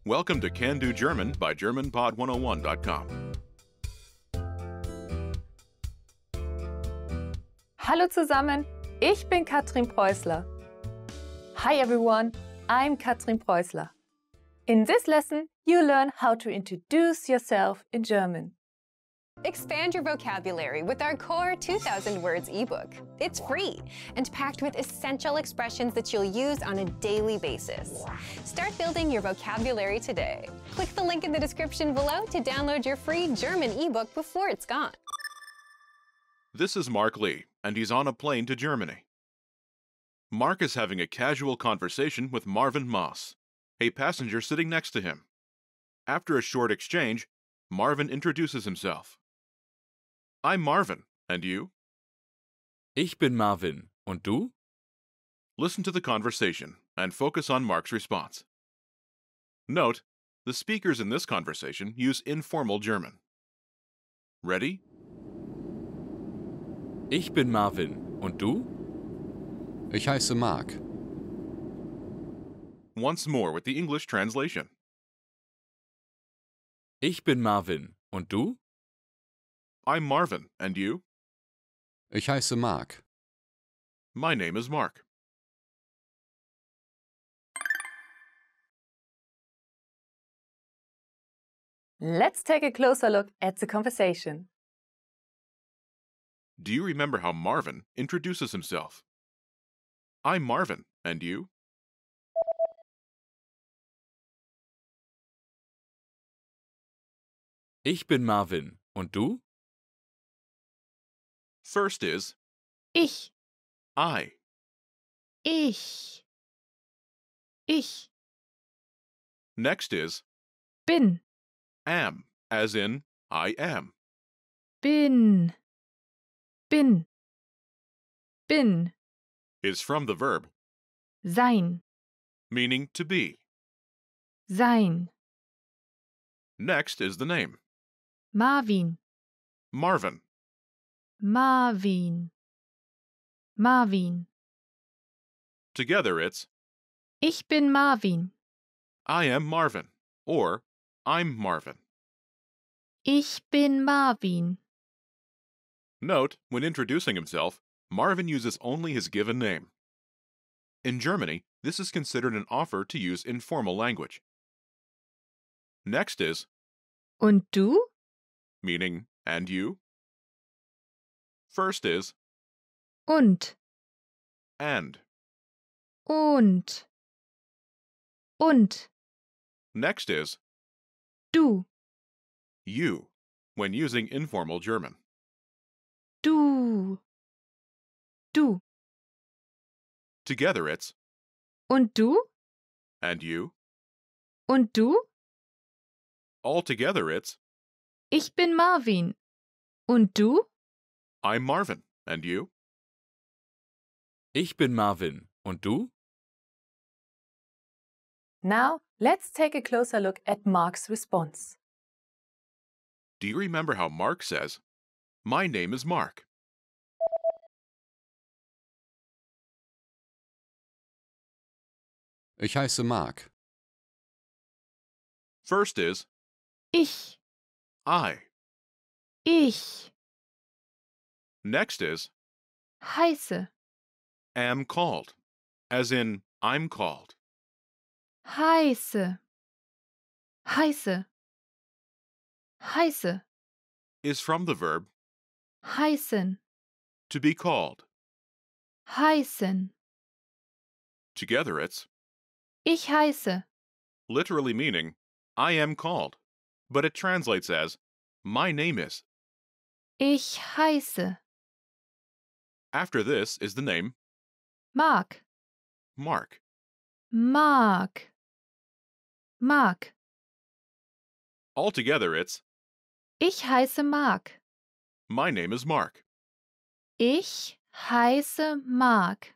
Welcome to Can Do German by GermanPod101.com. Hallo zusammen, ich bin Katrin Preußler. Hi everyone, I'm Katrin Preußler. In this lesson, you learn how to introduce yourself in German. Expand your vocabulary with our core 2,000 words ebook. It's free and packed with essential expressions that you'll use on a daily basis. Start building your vocabulary today. Click the link in the description below to download your free German ebook before it's gone. This is Mark Lee, and he's on a plane to Germany. Mark is having a casual conversation with Marvin Moss, a passenger sitting next to him. After a short exchange, Marvin introduces himself. I'm Marvin, and you? Ich bin Marvin. Und du? Listen to the conversation and focus on Mark's response. Note, the speakers in this conversation use informal German. Ready? Ich bin Marvin. Und du? Ich heiße Mark. Once more with the English translation. Ich bin Marvin. Und du? I'm Marvin, and you? Ich heiße Mark. My name is Mark. Let's take a closer look at the conversation. Do you remember how Marvin introduces himself? I'm Marvin, and you? Ich bin Marvin. Und du? First is Ich, I. ich. Next is Bin, am, as in I am. bin. Is from the verb, Sein, meaning to be. sein. Next is the name, Marvin, Marvin. Marvin. Together it's Ich bin Marvin. I am Marvin, or I'm Marvin. Ich bin Marvin. Note, when introducing himself, Marvin uses only his given name. In Germany, this is considered an offer to use informal language. Next is Und du? meaning and you. First is Und. and. Next is Du. you, when using informal German. Du. Together it's Und du? and you. Und du? Altogether it's Ich bin Marvin. Und du? I'm Marvin, and you? Ich bin Marvin. Und du? Now, let's take a closer look at Mark's response. Do you remember how Mark says, My name is Mark? Ich heiße Mark. First is Ich. I. Next is Heiße. am called, as in I'm called. Heiße. Is from the verb Heißen. to be called. Heißen. Together it's Ich heiße. literally meaning I am called, but it translates as my name is. Ich heiße. After this is the name Mark. Mark. Altogether it's Ich heiße Mark. my name is Mark. Ich heiße Mark.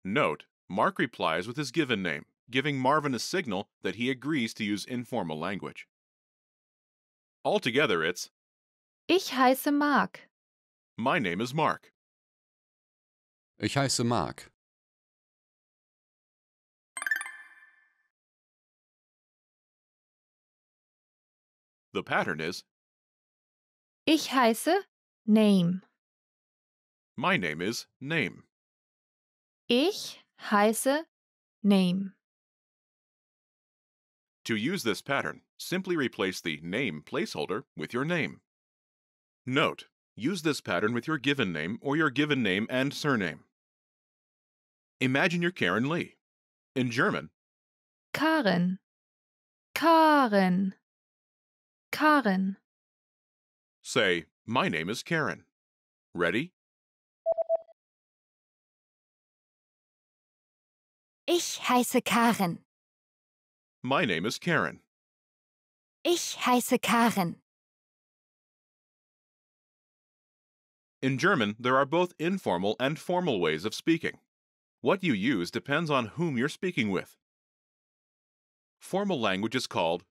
Note, Mark replies with his given name, giving Marvin a signal that he agrees to use informal language. Altogether it's Ich heiße Mark. my name is Mark. Ich heiße Mark. The pattern is, Ich heiße Name. my name is name. Ich heiße Name. To use this pattern, simply replace the name placeholder with your name. Note, use this pattern with your given name or your given name and surname. Imagine you're Karen Lee. In German, Karen. Karen. Karen. say, my name is Karen. Ready? Ich heiße Karen. My name is Karen. Ich heiße Karen. In German, there are both informal and formal ways of speaking. What you use depends on whom you're speaking with. Formal language is called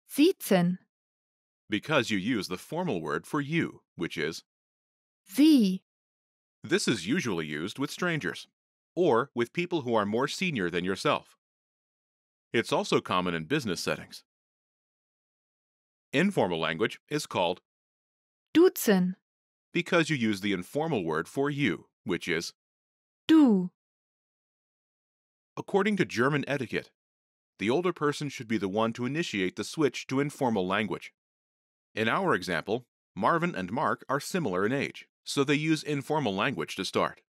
Siezen. because you use the formal word for you, which is. Sie. This is usually used with strangers, or with people who are more senior than yourself. It's also common in business settings. Informal language is called Duzen. because you use the informal word for you, which is. Du. According to German etiquette, the older person should be the one to initiate the switch to informal language. In our example, Marvin and Mark are similar in age, so they use informal language to start.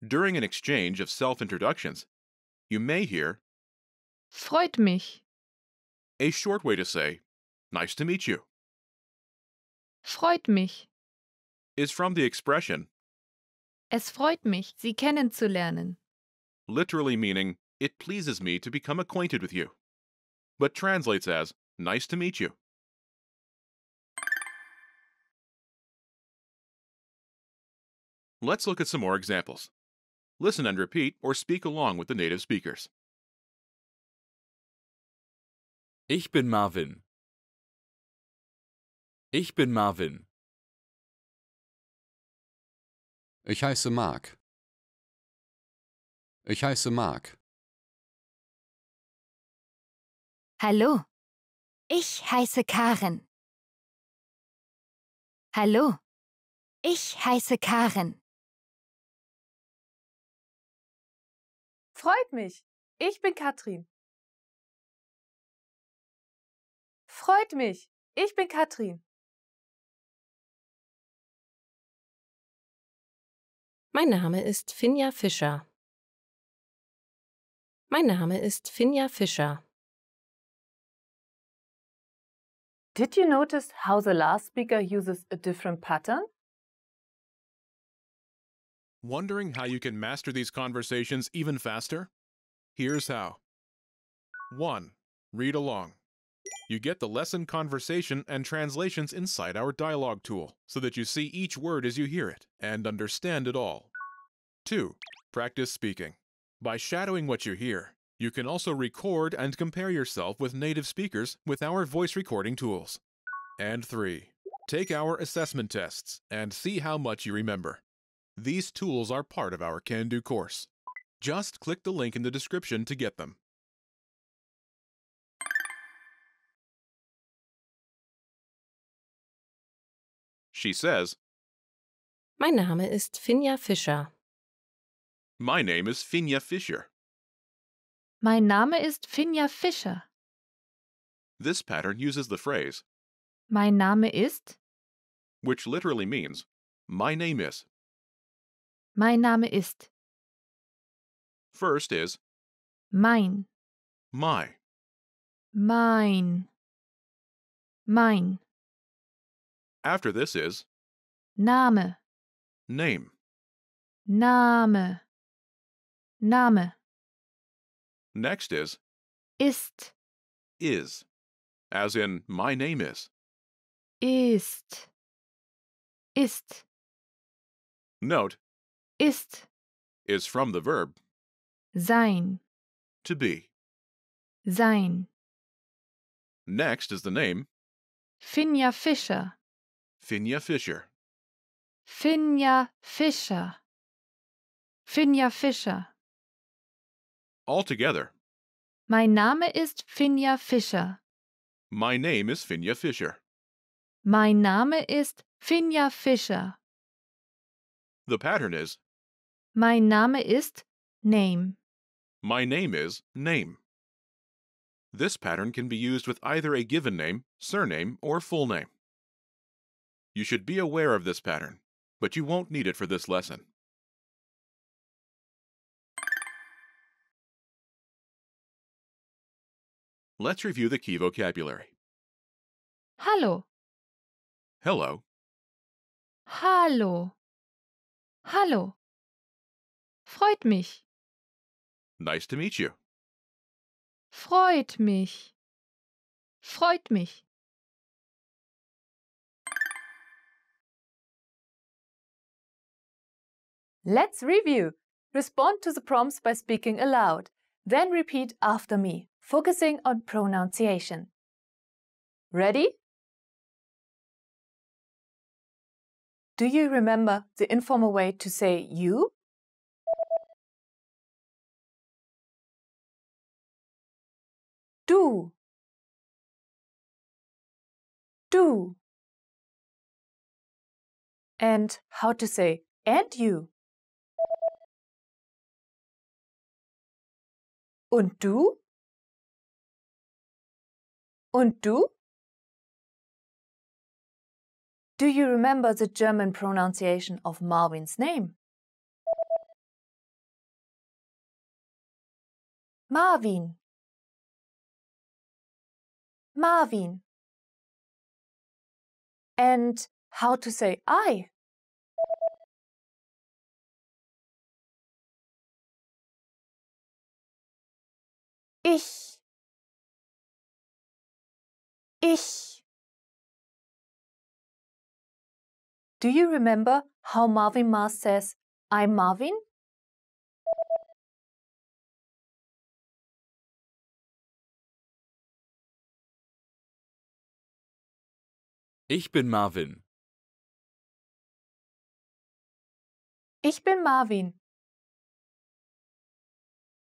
During an exchange of self-introductions, you may hear Freut mich. a short way to say, nice to meet you, Freut mich. is from the expression, Es freut mich, Sie kennenzulernen. literally meaning, it pleases me to become acquainted with you, but translates as, nice to meet you. Let's look at some more examples. Listen and repeat or speak along with the native speakers. Ich bin Marvin. Ich bin Marvin. Ich heiße Mark. Ich heiße Mark. Hallo. Ich heiße Karen. Hallo. Ich heiße Karen. Freut mich. Ich bin Katrin. Freut mich. Ich bin Katrin. Mein Name ist Finja Fischer. Mein Name ist Finja Fischer. Did you notice how the last speaker uses a different pattern? Wondering how you can master these conversations even faster? Here's how. 1. Read along. You get the lesson conversation and translations inside our dialogue tool, so that you see each word as you hear it and understand it all. 2. Practice speaking. By shadowing what you hear, you can also record and compare yourself with native speakers with our voice recording tools. And 3. Take our assessment tests and see how much you remember. These tools are part of our Can-Do course. Just click the link in the description to get them. She says, Mein Name ist Finja Fischer. my name is Finja Fischer. Mein Name ist Finja Fischer. This pattern uses the phrase, Mein Name ist. which literally means, my name is. Mein Name ist. First is, Mein. my. Mein. Mein. After this is, Name. name. Name. Name. Next is, Ist. is, as in, my name is. Ist. Ist. Note, Ist. is from the verb, Sein. to be. Sein. Next is the name, Finja Fischer. Finja Fischer. Finja Fischer. Finja Fischer. Altogether, Mein Name ist Finja Fischer. My name is Finja Fischer. Mein Name ist Finja Fischer. The pattern is, Mein Name ist Name. my name is name. This pattern can be used with either a given name, surname, or full name. You should be aware of this pattern, but you won't need it for this lesson. Let's review the key vocabulary. Hallo. Hello, Hallo. Hallo. Freut mich. nice to meet you. Freut mich. Freut mich. Let's review. Respond to the prompts by speaking aloud. Then repeat after me, focusing on pronunciation. Ready? Do you remember the informal way to say you? Du. Du. And how to say and you? Und du? Und du? Do you remember the German pronunciation of Marvin's name? Marvin. Marvin. And how to say I? Ich. Ich. Do you remember how Marvin Mars says, I'm Marvin? Ich bin Marvin. Ich bin Marvin.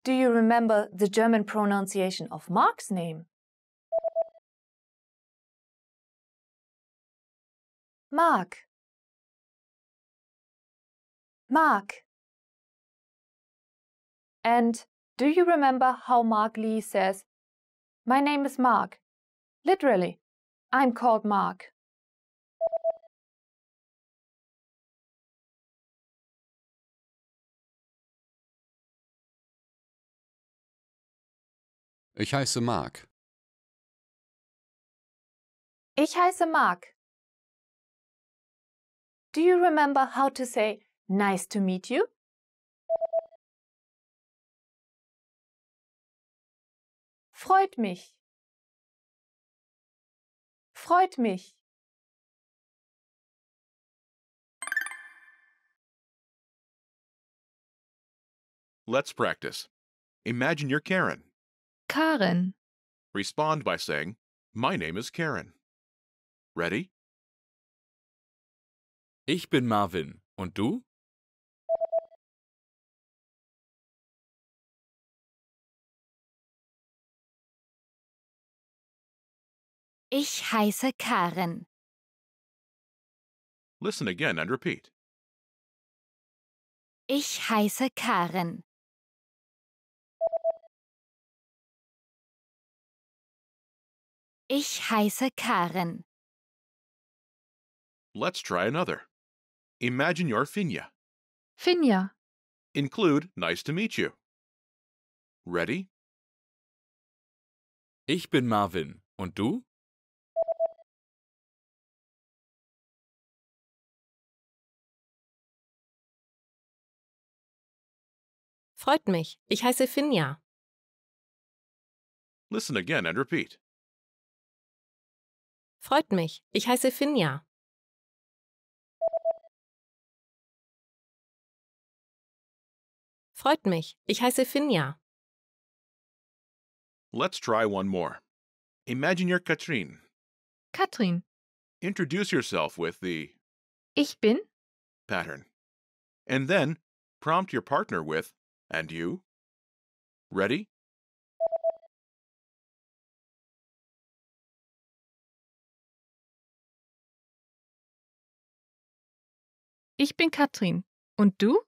Do you remember the German pronunciation of Mark's name? Mark. Mark. And do you remember how Mark Lee says, my name is Mark. Literally, I'm called Mark. Ich heiße Mark. Ich heiße Mark. Do you remember how to say nice to meet you? Freut mich. Freut mich. Let's practice. Imagine you're Karen. Karen. Respond by saying, my name is Karen. Ready? Ich bin Marvin. Und du? Ich heiße Karen. Listen again and repeat. Ich heiße Karen. Ich heiße Karen. Let's try another. Imagine you're Finja. Finja. Include nice to meet you. Ready? Ich bin Marvin. Und du? Freut mich. Ich heiße Finja. Listen again and repeat. Freut mich. Ich heiße Finja. Freut mich. Ich heiße Finja. Let's try one more. Imagine you're Katrin. Katrin. Introduce yourself with the Ich bin. pattern. And then prompt your partner with, and you? Ready? Ich bin Katrin. Und du?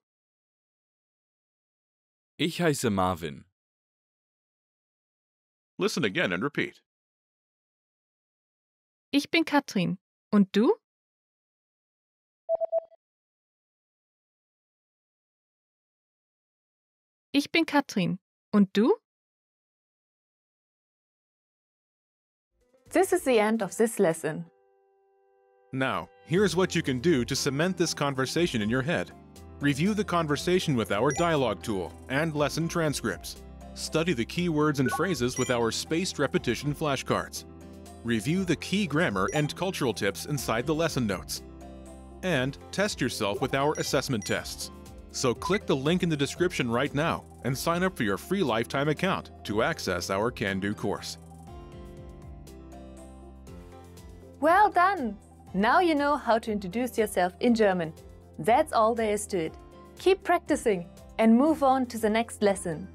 Ich heiße Marvin. Listen again and repeat. Ich bin Katrin. Und du? Ich bin Katrin. Und du? This is the end of this lesson. Now, here's what you can do to cement this conversation in your head. Review the conversation with our dialogue tool and lesson transcripts. Study the key words and phrases with our spaced repetition flashcards. Review the key grammar and cultural tips inside the lesson notes. And test yourself with our assessment tests. So click the link in the description right now and sign up for your free lifetime account to access our Can-Do course. Well done! Now you know how to introduce yourself in German. That's all there is to it. Keep practicing and move on to the next lesson.